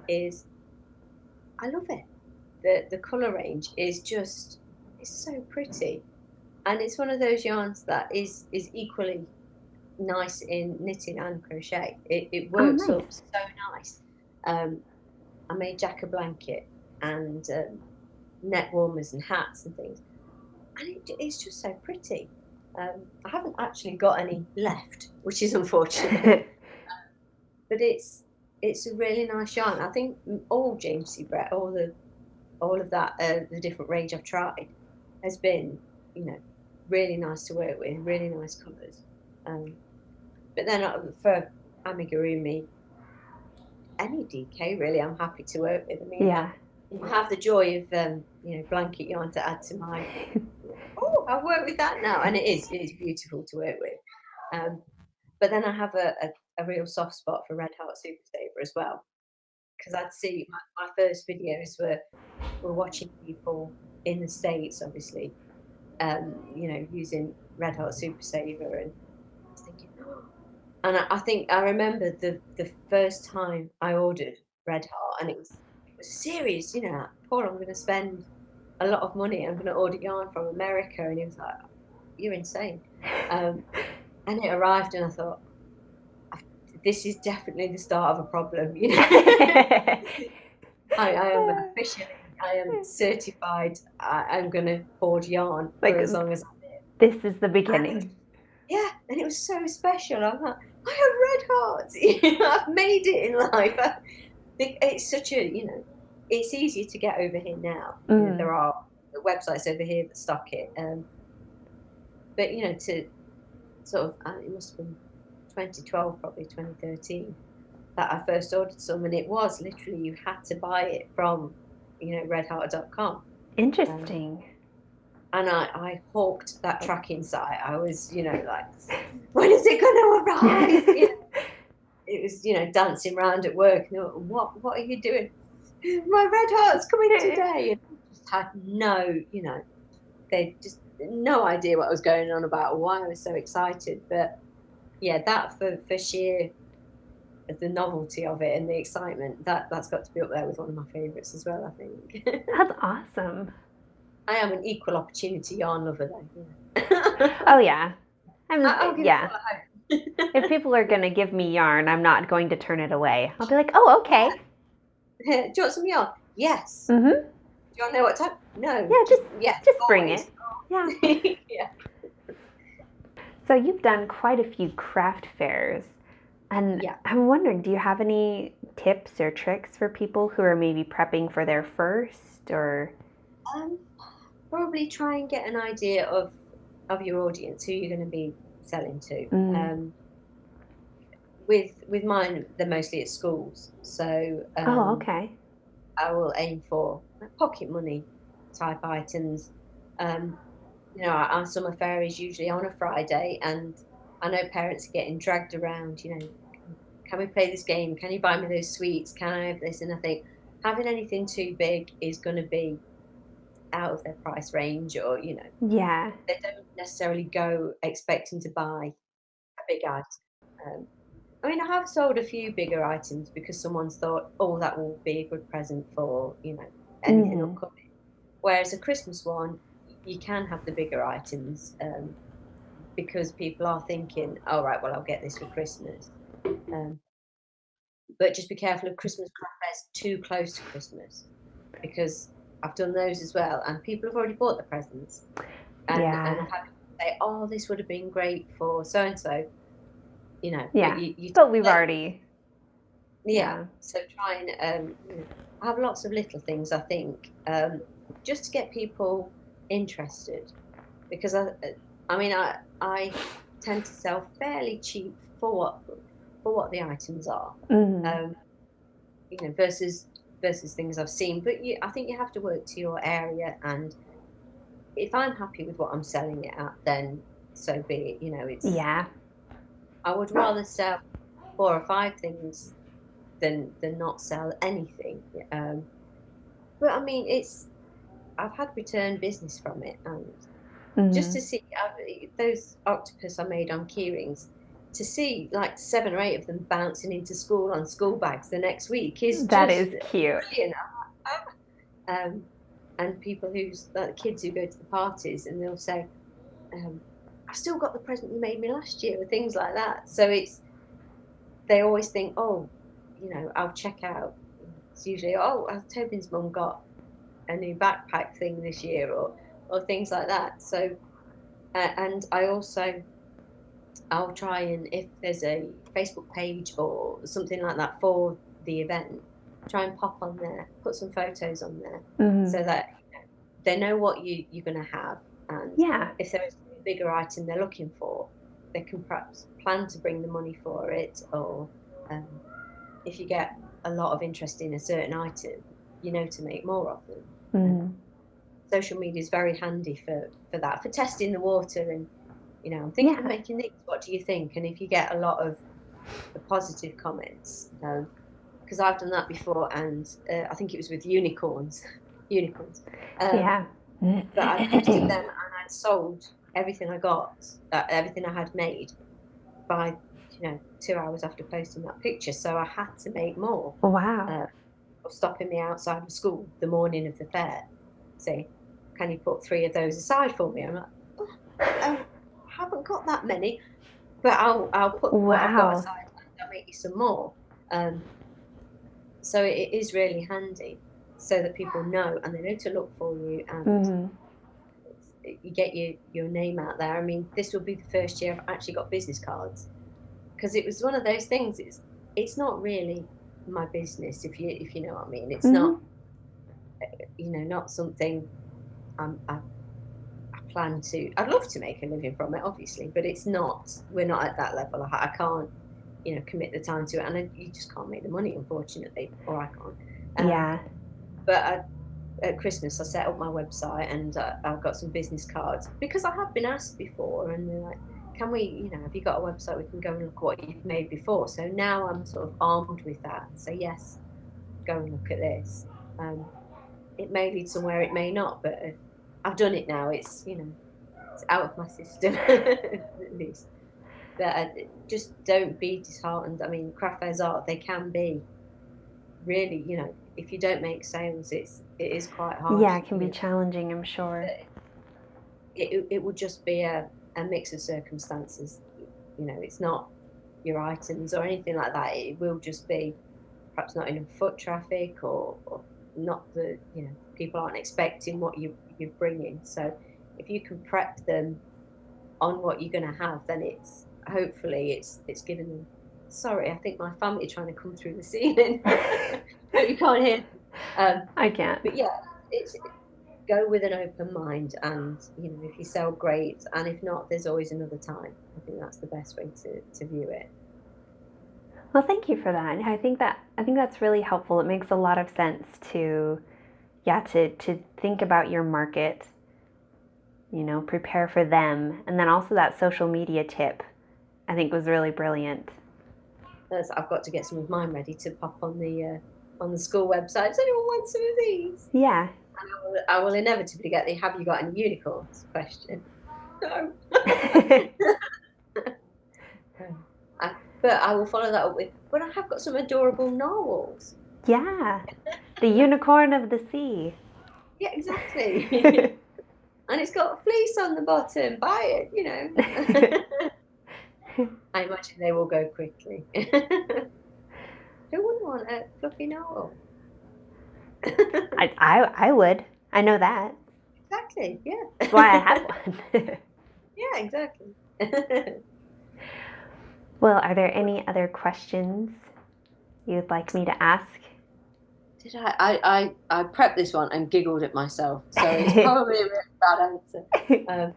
I love it. The colour range is it's so pretty. And it's one of those yarns that is equally nice in knitting and crochet. It works up so nice. I made Jack a blanket and neck warmers and hats and things, and it's just so pretty. I haven't actually got any left, which is unfortunate. But it's a really nice yarn. I think all James C. Brett, all of that, the different range I've tried, has been, really nice to work with, really nice colours. But then for amigurumi, any DK really, I'm happy to work with. I mean, I have the joy of blanket yarn to add to my. Oh, oh, I've worked with that now, and it is beautiful to work with. But then I have a real soft spot for Red Heart Super Saver as well, because I'd see my first videos were watching people in the States, obviously, using Red Heart Super Saver, and I was thinking, oh. And I think I remember the first time I ordered Red Heart, and it was serious, Paul, I'm going to spend a lot of money. I'm going to order yarn from America, and he was like, "You're insane." And it arrived, and I thought, this is definitely the start of a problem. I am certified. I'm going to hoard yarn for as long as I live. This is the beginning. And it was so special. I'm like, I have red hearts. I've made it in life. It's such a, it's easier to get over here now. There are websites over here that stock it. But, to sort of, it must have been 2012, probably 2013, that I first ordered some, and it was literally, you had to buy it from, redheart.com. Interesting. And I hawked that tracking site. I was, like, when is it going to arrive? It was, dancing around at work. And what are you doing? My red heart's coming today. And I just had they just no idea what I was going on about or why I was so excited. But yeah, that for sheer the novelty of it and the excitement, that's got to be up there with one of my favourites as well, I think. That's awesome. I am an equal opportunity yarn lover, though. Oh yeah, yeah. If people are going to give me yarn, I'm not going to turn it away. I'll be like, oh, okay. Do you want some yarn? Yes. Mm-hmm. Do you want to know what type? No. Yeah, just bring it. Yeah. Yeah. So you've done quite a few craft fairs, and I'm wondering, do you have any tips or tricks for people who are maybe prepping for their first, or? Probably try and get an idea of your audience, who you're going to be selling to. With mine, they're mostly at schools, so okay. I will aim for pocket money type items. Our summer fair is usually on a Friday, and I know parents are getting dragged around. Can we play this game? Can you buy me those sweets? Can I have this? And I think having anything too big is going to be out of their price range, or they don't necessarily go expecting to buy a big item. I have sold a few bigger items because someone's thought, oh, that will be a good present for anything upcoming. Whereas a Christmas one, you can have the bigger items because people are thinking, oh right, well, I'll get this for Christmas. But just be careful of Christmas craft fairs too close to Christmas, because I've done those as well, and people have already bought the presents. And I've had people say, oh, this would have been great for so-and-so, but we've already... So try and have lots of little things, I think, just to get people interested, because I tend to sell fairly cheap for what the items are, versus things I've seen. But I think you have to work to your area, and if I'm happy with what I'm selling it at, then so be it. I would rather sell 4 or 5 things than not sell anything. But I've had return business from it, and just to see those octopus I made on keyrings, to see like 7 or 8 of them bouncing into school on school bags the next week is cute. Brilliant. And people kids who go to the parties, and they'll say, I still got the present you made me last year, or things like that. So they always think, oh, I'll check out. It's usually, oh, Tobin's mum got a new backpack thing this year, or things like that. So, and I'll try, and if there's a Facebook page or something like that for the event, try and pop on there, put some photos on there, so that they know what you're going to have, and if there's a bigger item they're looking for, they can perhaps plan to bring the money for it, or if you get a lot of interest in a certain item, to make more of them. social media is very handy for that, for testing the water. And I'm thinking of Yeah. making these. What do you think? And if you get a lot of the positive comments, because I've done that before, and I think it was with unicorns. Yeah. But I posted them, and I'd sold everything I got, everything I had made by 2 hours after posting that picture. So I had to make more. Wow. Of stopping me outside of school the morning of the fair, say, can you put 3 of those aside for me? I'm like, I haven't got that many, but I'll put what I've got aside, and I'll make you some more. So it is really handy, so that people know, and they know to look for you, and you get your name out there. I mean, this will be the first year I've actually got business cards, because it was one of those things. It's not really my business, if you know what I mean. It's not not something I plan to. I'd love to make a living from it, obviously, but it's not. We're not at that level. I can't commit the time to it, and you just can't make the money, unfortunately, or I can't. Yeah. But at Christmas, I set up my website, and I've got some business cards, because I have been asked before, and they're like, can we, have you got a website? We can go and look at what you've made before. So now I'm sort of armed with that. So yes, go and look at this. It may lead somewhere, it may not, but I've done it now. It's it's out of my system at least. But just don't be disheartened. I mean, craft fairs are, they can be really, if you don't make sales, it is quite hard. Yeah, it can be challenging, I'm sure. It would just be a mix of circumstances. It's not your items or anything like that. It will just be perhaps not enough foot traffic, or not the people aren't expecting what you're bringing. So if you can prep them on what you're going to have, then hopefully it's given them. Sorry, I think my family are trying to come through the ceiling. You can't hear them. I can't. But yeah, it's go with an open mind, and if you sell, great, and if not, there's always another time. I think that's the best way to view it. Well, thank you for that. I think that's really helpful. It makes a lot of sense to think about your market, prepare for them, and then also that social media tip, I think, was really brilliant. I've got to get some of mine ready to pop on the school website. Does anyone want some of these? Yeah. I will inevitably get the "Have you got any unicorns?" question. No. But I will follow that up with, but I have got some adorable narwhals. Yeah. The unicorn of the sea. Yeah, exactly. And it's got a fleece on the bottom. Buy it, I imagine they will go quickly. Who wouldn't want a fluffy narwhal? I would. I know that. Exactly, yeah. That's why I have one. Yeah, exactly. Well, are there any other questions you'd like me to ask? Did I prepped this one and giggled at myself, so it's probably a really bad answer.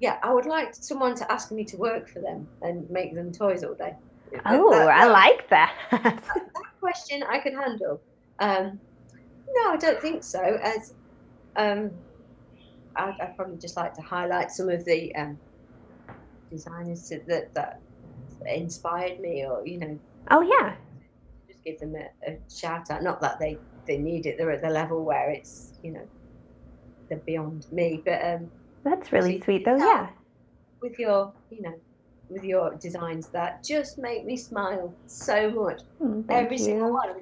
Yeah, I would like someone to ask me to work for them and make them toys all day. I like that. That question I could handle. No, I don't think so. As I'd probably just like to highlight some of the designers that inspired me, or Oh yeah. just give them a shout out. Not that they need it; they're at the level where it's they're beyond me. But that's really sweet, though. Yeah. With your with your designs that just make me smile so much. Every single one.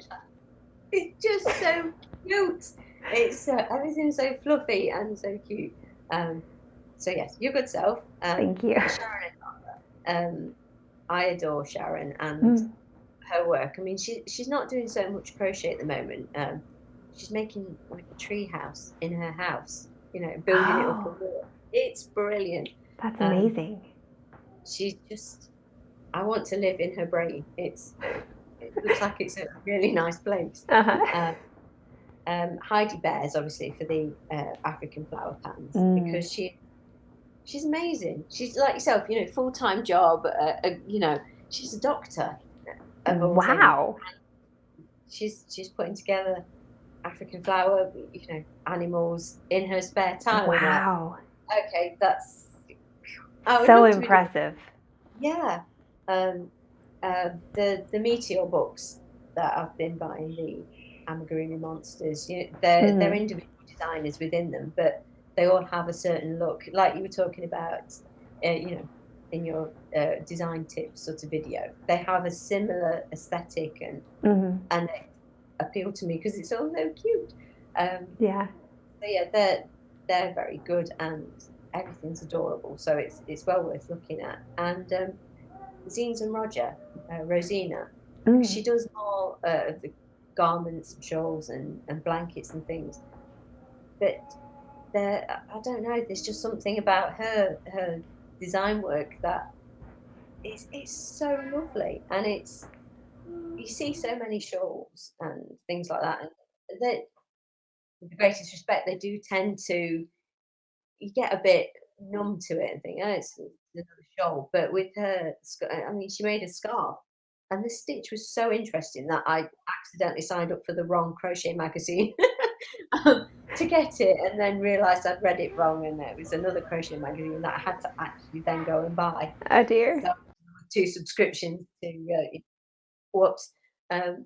It's just so cute. It's everything's so fluffy and so cute. So yes, your good self. Thank you. Sharon, I adore Sharon and her work. I mean, she's not doing so much crochet at the moment. She's making like a tree house in her house. Building it up a wall. It's brilliant. That's amazing. She's just. I want to live in her brain. It looks like it's a really nice place. Heidi Bears, obviously, for the African flower patterns, because she's amazing. She's like yourself, full-time job. She's a doctor. Wow. She's putting together African flower, animals in her spare time. Wow. I'm like, okay, that's So impressive. Yeah. The Meteor books that I've been buying, the amigurumi monsters, they're individual designers within them, but they all have a certain look, like you were talking about, in your design tips sort of video. They have a similar aesthetic, and it appealed to me because it's all so cute. Yeah. So yeah, they're very good, and everything's adorable. So it's well worth looking at. And Zines and Roger, Rosina, she does more of the garments and shawls and blankets and things. But I don't know, there's just something about her design work that it's so lovely, and you see so many shawls and things like that, and that, with the greatest respect, they do tend to, you get a bit numb to it and think, oh, it's another shawl. But with her, I mean, she made a scarf, and the stitch was so interesting that I accidentally signed up for the wrong crochet magazine to get it, and then realised I'd read it wrong, and it was another crochet magazine that I had to actually then go and buy. Oh dear. So 2 subscriptions to whoops. But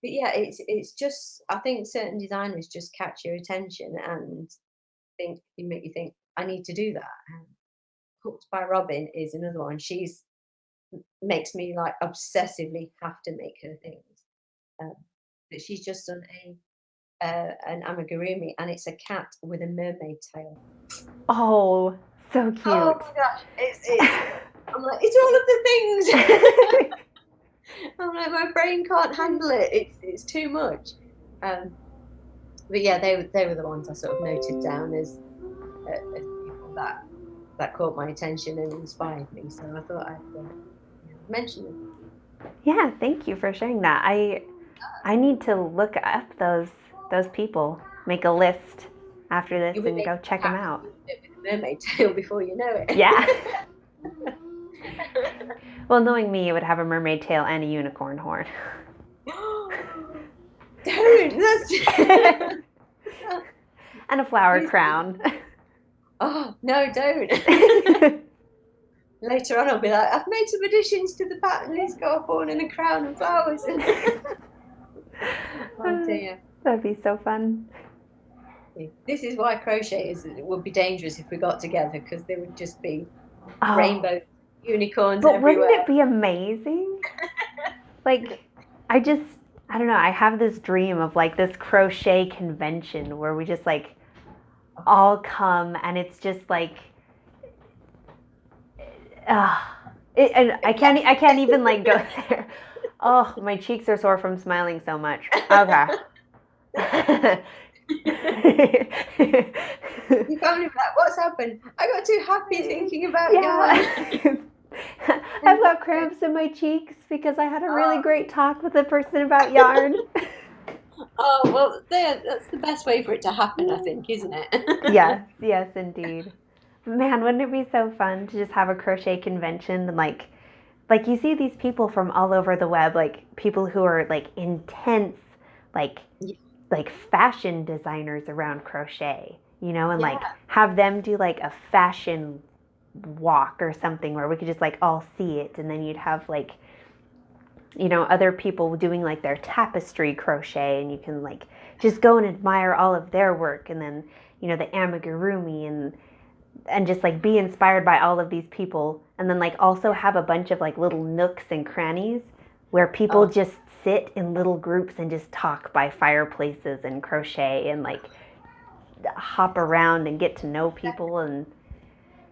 yeah, it's just, I think certain designers just catch your attention and make you think, I need to do that. Cooked by Robin is another one. She's makes me like obsessively have to make her things. Um, but she's just done an amigurumi, and it's a cat with a mermaid tail. Oh, so cute. Oh my gosh, I'm like, it's all of the things. I'm like, my brain can't handle it. It's too much. But yeah, they were the ones I sort of noted down as people that caught my attention and inspired me. So I thought I'd mention them. Yeah, thank you for sharing that. I need to look up those people, make a list after this, and go check them out. With a mermaid tail before you know it. Yeah. Well, knowing me, it would have a mermaid tail and a unicorn horn. Don't. And a flower crown. Oh no, don't. Later on, I'll be like, I've made some additions to the pattern. It's got a horn and a crown and flowers. Oh dear. That'd be so fun. This is why crochet would be dangerous if we got together, because there would just be rainbow unicorns everywhere. Wouldn't it be amazing? Like, I don't know, I have this dream of like this crochet convention where we just like all come, and it's just like, and I can't even like go there. Oh, my cheeks are sore from smiling so much. Okay. Your family be like, what's happened? I got too happy thinking about yarn. I've got cramps in my cheeks because I had a really great talk with a person about yarn. Oh, well, that's the best way for it to happen, I think, isn't it? Yes, indeed. Man, wouldn't it be so fun to just have a crochet convention, and like you see these people from all over the web, like people who are like intense, like fashion designers around crochet, and like have them do like a fashion walk or something where we could just like all see it, and then you'd have like other people doing like their tapestry crochet, and you can like just go and admire all of their work, and then the amigurumi, and just like be inspired by all of these people, and then like also have a bunch of like little nooks and crannies where people just sit in little groups and just talk by fireplaces and crochet and like hop around and get to know people, and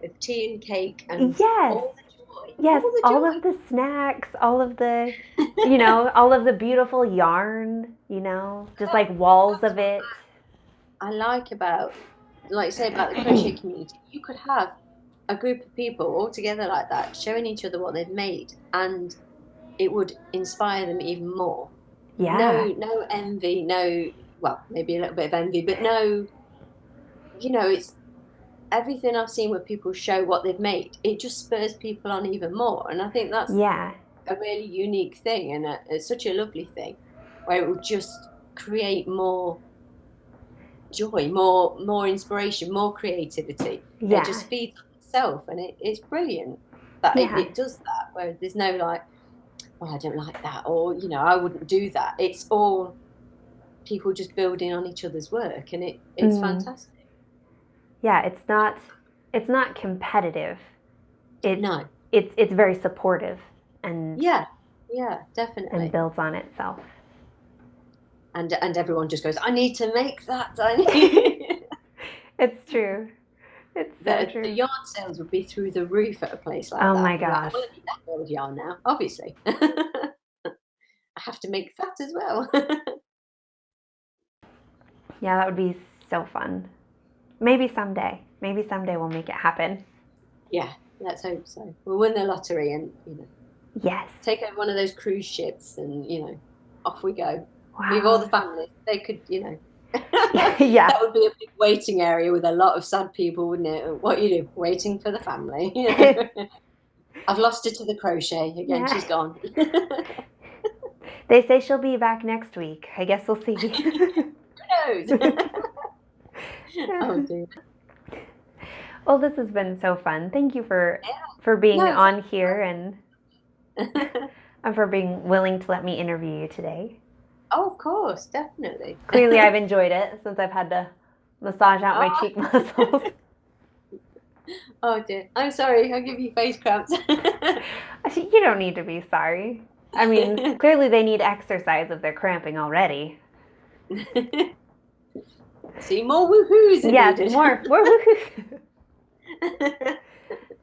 with tea and cake and all the joy. Yes, all of the snacks, all of the, all of the beautiful yarn, just like walls of it. I like about, like say about the crochet community, you could have a group of people all together like that, showing each other what they've made, and it would inspire them even more. Yeah. No envy, well, maybe a little bit of envy, but no, it's everything I've seen where people show what they've made, it just spurs people on even more. And I think that's a really unique thing, and it's such a lovely thing where it will just create more joy, more inspiration, more creativity. Yeah. It just feeds on itself, and it's brilliant that Yeah. it does that. Where there's no like, well, I don't like that, or I wouldn't do that. It's all people just building on each other's work, and it's fantastic. Yeah, it's not competitive. No. It's very supportive and Yeah, definitely. and builds on itself. And everyone just goes, I need to make that. I need. It's true. It's so true. The yarn sales would be through the roof at a place like Oh that. my You're like, gosh. I want to be that old yarn now, obviously. I have to make that as well. Yeah, that would be so fun. Maybe someday we'll make it happen. Yeah, let's hope so. We'll win the lottery and, Yes. take over one of those cruise ships and, off we go. Wow. Leave all the families. They could, Yeah. That would be a big waiting area with a lot of sad people, wouldn't it? What you do? Waiting for the family. I've lost her to the crochet again. Yeah. She's gone. They say she'll be back next week. I guess we'll see. Who knows? Oh dear. Well, this has been so fun. Thank you for being on here and for being willing to let me interview you today. Oh, of course, definitely. Clearly, I've enjoyed it since I've had to massage out my cheek muscles. Oh dear. I'm sorry. I'll give you face cramps. You don't need to be sorry. I mean, clearly they need exercise if they're cramping already. See, more woohoos. Yes, more woohoos.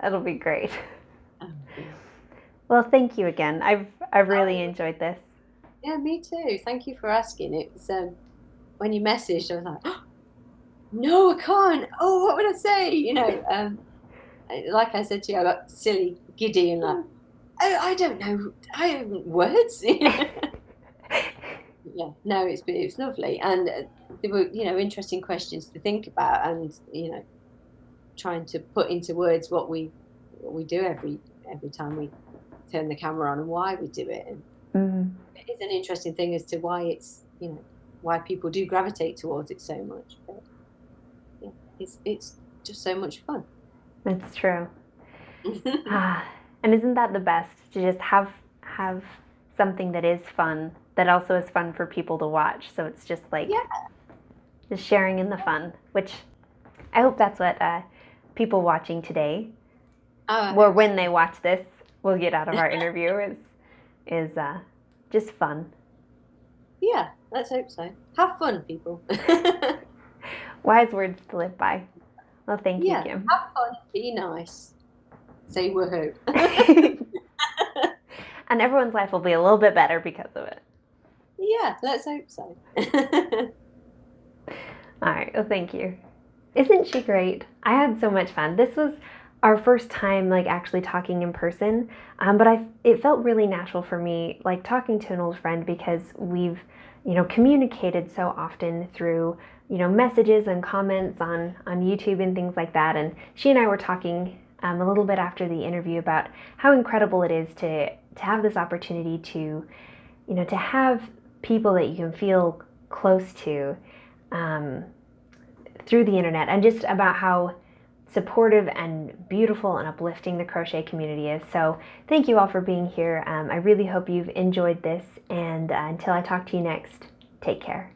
That'll be great. Oh, well, thank you again. I've really enjoyed this. Yeah, me too. Thank you for asking. It was when you messaged, I was like, oh, no, I can't. Oh, what would I say? Like I said to you, I got silly, giddy, and like, oh, I don't know. I haven't words. Yeah, no, it's lovely, and there were interesting questions to think about, and trying to put into words what we do every time we turn the camera on and why we do it. And it is an interesting thing as to why it's why people do gravitate towards it so much. But yeah, it's just so much fun. It's true. And isn't that the best, to just have something that is fun, that also is fun for people to watch? So it's just like just sharing in the fun, which I hope that's what people watching today, or when they watch this, will get out of our interview is just fun. Yeah, let's hope so. Have fun, people. Wise words to live by. Well, thank you, Kim. Have fun, be nice, say woohoo. And everyone's life will be a little bit better because of it. Yeah, let's hope so. All right, well, thank you. Isn't she great? I had so much fun. This was our first time actually talking in person, but it felt really natural for me, talking to an old friend, because we've communicated so often through messages and comments on YouTube and things like that. And she and I were talking a little bit after the interview about how incredible it is to have this opportunity to to have people that you can feel close to through the internet, and just about how supportive and beautiful and uplifting the crochet community is. So thank you all for being here. I really hope you've enjoyed this, and until I talk to you next, take care.